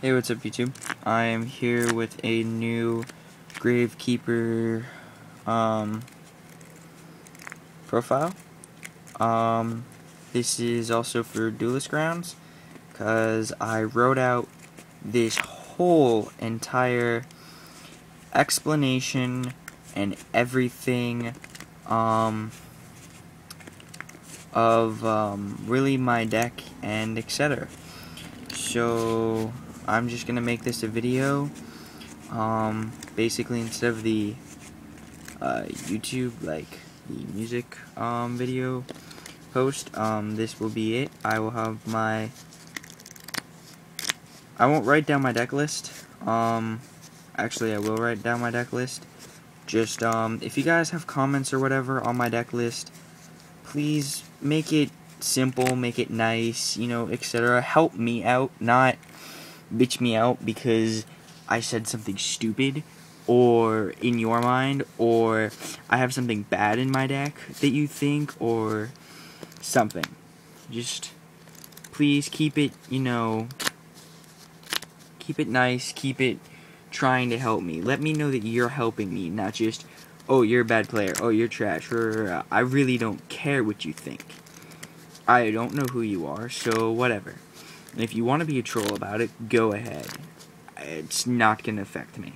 Hey, what's up YouTube? I am here with a new Gravekeeper profile. This is also for Duelist Grounds, because I wrote out this whole entire explanation and everything of really my deck and etc. So I'm just gonna make this a video. Basically, instead of the YouTube, like the music video post, this will be it. I will have my, I won't write down my deck list. Actually, I will write down my deck list. Just if you guys have comments or whatever on my deck list, please make it simple, make it nice, you know, etc. Help me out, not bitch me out because I said something stupid, or in your mind, or I have something bad in my deck that you think, or something. Just please keep it, you know, keep it nice, keep it trying to help me. Let me know that you're helping me, not just, oh, you're a bad player, oh, you're trash, or I really don't care what you think. I don't know who you are, so whatever. And if you want to be a troll about it, go ahead. It's not going to affect me.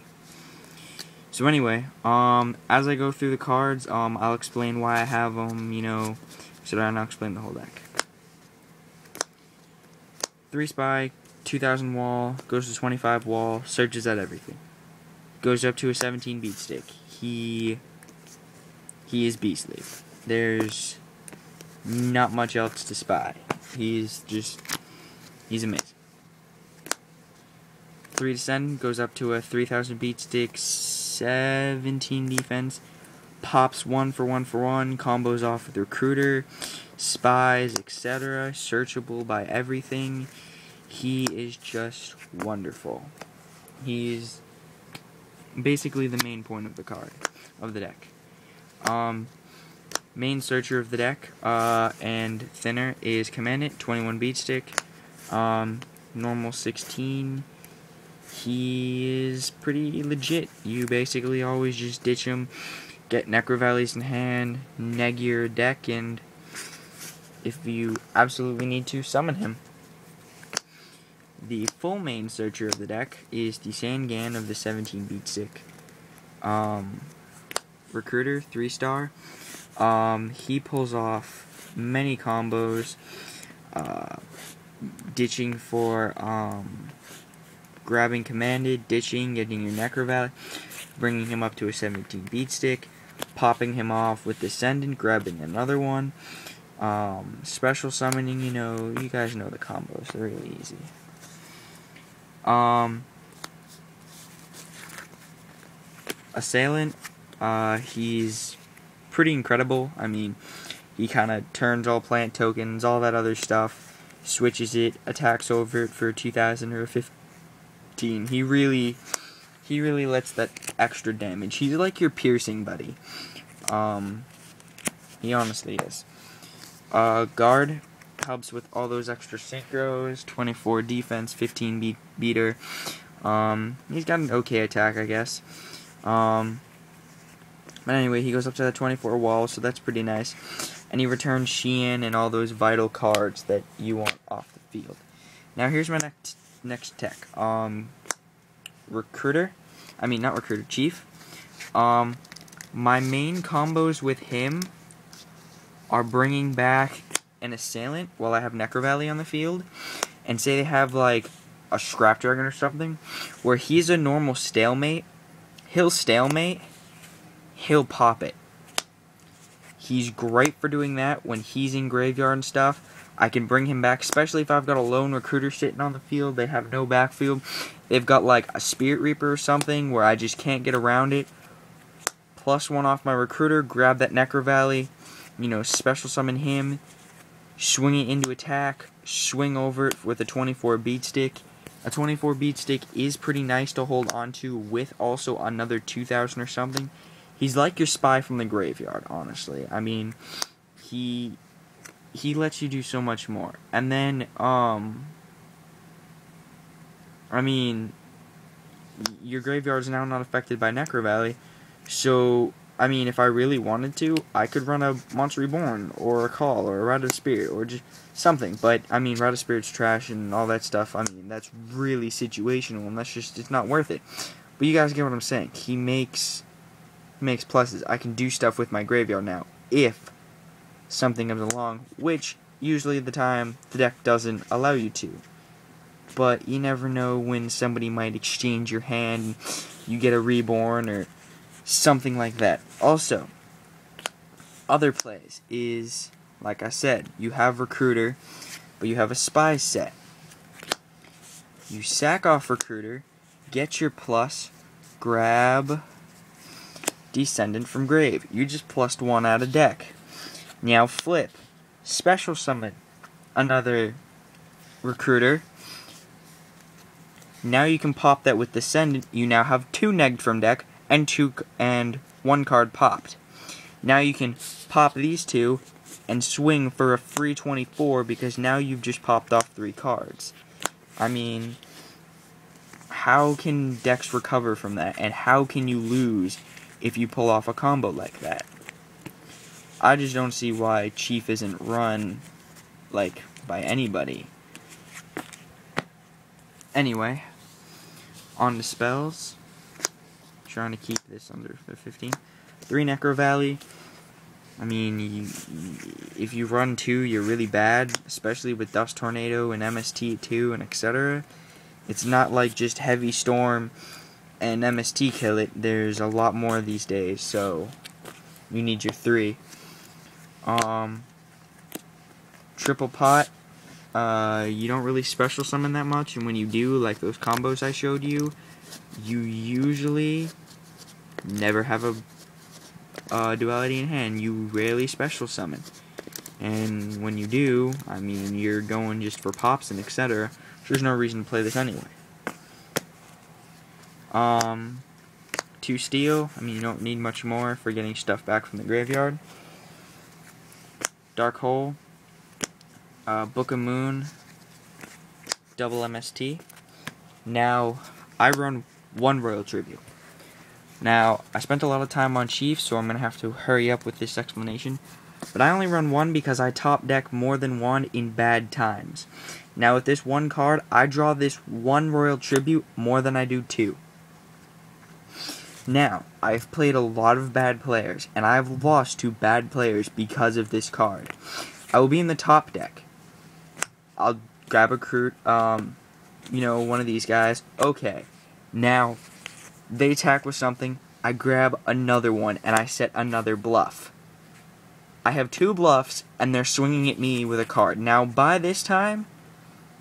So anyway, as I go through the cards, I'll explain why I have them, you know, so that I'll explain the whole deck. 3 spy, 2000 wall, goes to 25 wall, searches at everything. Goes up to a 17 beat stick. He is beastly. There's not much else to spy. He's amazing. 3 descend, goes up to a 3000 beat stick, 17 defense, pops 1 for 1 for 1, combos off with recruiter, spies, etc. Searchable by everything. He is just wonderful. He's basically the main point of the card, of the deck. Main searcher of the deck, and thinner is Commandant, 21 beat stick, normal 16. He is pretty legit. You basically always just ditch him, get Necro Valleys in hand, neg your deck, and if you absolutely need to, summon him. The full main searcher of the deck is the Sangan of the 17 beat stick. Recruiter, 3-star. He pulls off many combos, ditching for grabbing commanded, ditching, getting your Necro Valley, bringing him up to a 17 beat stick, popping him off with Descendant, grabbing another one, special summoning, you know, you guys know the combos, they're really easy. Assailant, he's pretty incredible. I mean, he kind of turns all plant tokens, all that other stuff, switches it, attacks over it for 2000 or 15. He really lets that extra damage. He's like your piercing buddy. He honestly is. Guard helps with all those extra synchros, 24 defense, 15 beater. He's got an okay attack, I guess. But anyway, he goes up to the 24 wall, so that's pretty nice. And he returns Sheehan and all those vital cards that you want off the field. Now here's my next tech. Recruiter. I mean, not recruiter, chief. My main combos with him are bringing back an assailant while I have Necro Valley on the field, and say they have like a Scrap Dragon or something, where he's a normal stalemate, he'll stalemate, he'll pop it. He's great for doing that when he's in graveyard and stuff. I can bring him back, especially if I've got a lone recruiter sitting on the field. They have no backfield. They've got like a Spirit Reaper or something where I just can't get around it. +1 off my recruiter, grab that Necro Valley, you know, special summon him, swing it into attack, swing over it with a 24 beat stick. A 24 beat stick is pretty nice to hold onto with also another 2000 or something. He's like your spy from the graveyard, honestly. I mean, he lets you do so much more. And then, I mean, your graveyard is now not affected by Necro Valley, so, I mean, if I really wanted to, I could run a Monster Reborn, or a Call, or a Rite of Spirit, or just something, but, I mean, Rite of Spirit's trash and all that stuff, I mean, that's really situational, and that's just, it's not worth it. But you guys get what I'm saying. He makes pluses. I can do stuff with my graveyard now, if something comes along, which, usually the time, the deck doesn't allow you to. But you never know when somebody might exchange your hand, and you get a Reborn, or something like that. Also, other plays is, like I said, you have Recruiter, but you have a Spy set. You sack off Recruiter, get your plus, grab Descendant from Grave. You just plussed one out of deck. Now flip, special summon another Recruiter. Now you can pop that with Descendant. You now have 2 negged from deck and 1 card popped. Now you can pop these 2 and swing for a free 24 because now you've just popped off 3 cards. I mean, how can decks recover from that, and how can you lose if you pull off a combo like that? I just don't see why Chief isn't run, like, by anybody. Anyway, on to spells. Trying to keep this under 15. 3 Necro Valley. I mean, if you run 2, you're really bad, especially with Dust Tornado and MST 2 and etc. It's not like just Heavy Storm and MST kill it. There's a lot more these days, so you need your 3. Triple Pot. You don't really special summon that much, and when you do, like those combos I showed you, you usually never have a duality in hand. You rarely special summon, and when you do, I mean, you're going just for pops and etc. There's no reason to play this anyway. 2 Steel. I mean, you don't need much more for getting stuff back from the graveyard. Dark Hole. Book of Moon, double MST. Now, I run 1 Royal Tribute. Now, I spent a lot of time on Chief, so I'm going to have to hurry up with this explanation. But I only run 1 because I top deck more than 1 in bad times. Now, with this 1 card, I draw this 1 Royal Tribute more than I do 2. Now, I've played a lot of bad players, and I've lost to bad players because of this card. I will be in the top deck. I'll grab a recruit, you know, one of these guys. Okay, now, they attack with something, I grab another one, and I set another bluff. I have 2 bluffs, and they're swinging at me with a card. Now, by this time,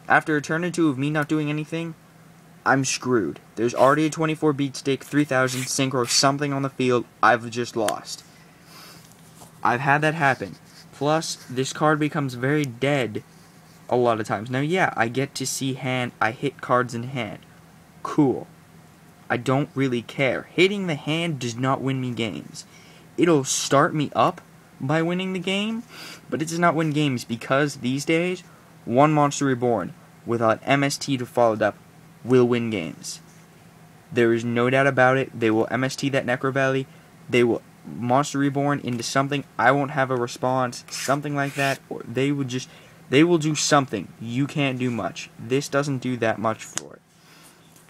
after a turn or 2 of me not doing anything, I'm screwed. There's already a 24 beat stake, 3000 synchro, something on the field. I've just lost. I've had that happen. Plus, this card becomes very dead a lot of times. Now, yeah, I get to see hand. I hit cards in hand. Cool. I don't really care. Hitting the hand does not win me games. It'll start me up by winning the game, but it does not win games because these days, 1 Monster Reborn without MST to follow it up will win games. There is no doubt about it. They will MST that Necro Valley. They will Monster Reborn into something. I won't have a response, something like that, or they will do something. You can't do much. This doesn't do that much for it.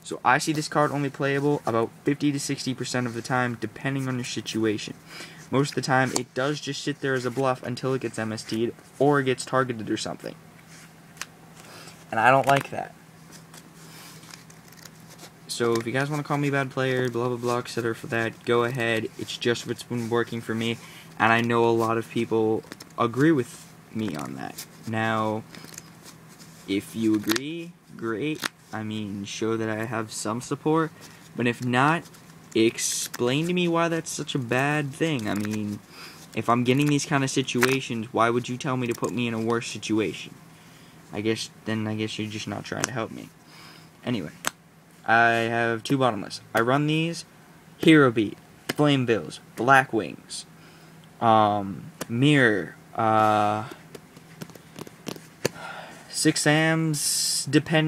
So I see this card only playable about 50 to 60% of the time, depending on your situation. Most of the time, it does just sit there as a bluff until it gets MST'd, or it gets targeted or something. And I don't like that. So if you guys want to call me a bad player, blah blah blah, etc. for that, go ahead. It's just what's been working for me, and I know a lot of people agree with me on that. Now, if you agree, great. I mean, show that I have some support. But if not, explain to me why that's such a bad thing. I mean, if I'm getting these kind of situations, why would you tell me to put me in a worse situation? I guess you're just not trying to help me. Anyway, I have 2 bottomless. I run these: Hero Beat, Flame Bills, Black Wings, Mirror, 6 Ams, depending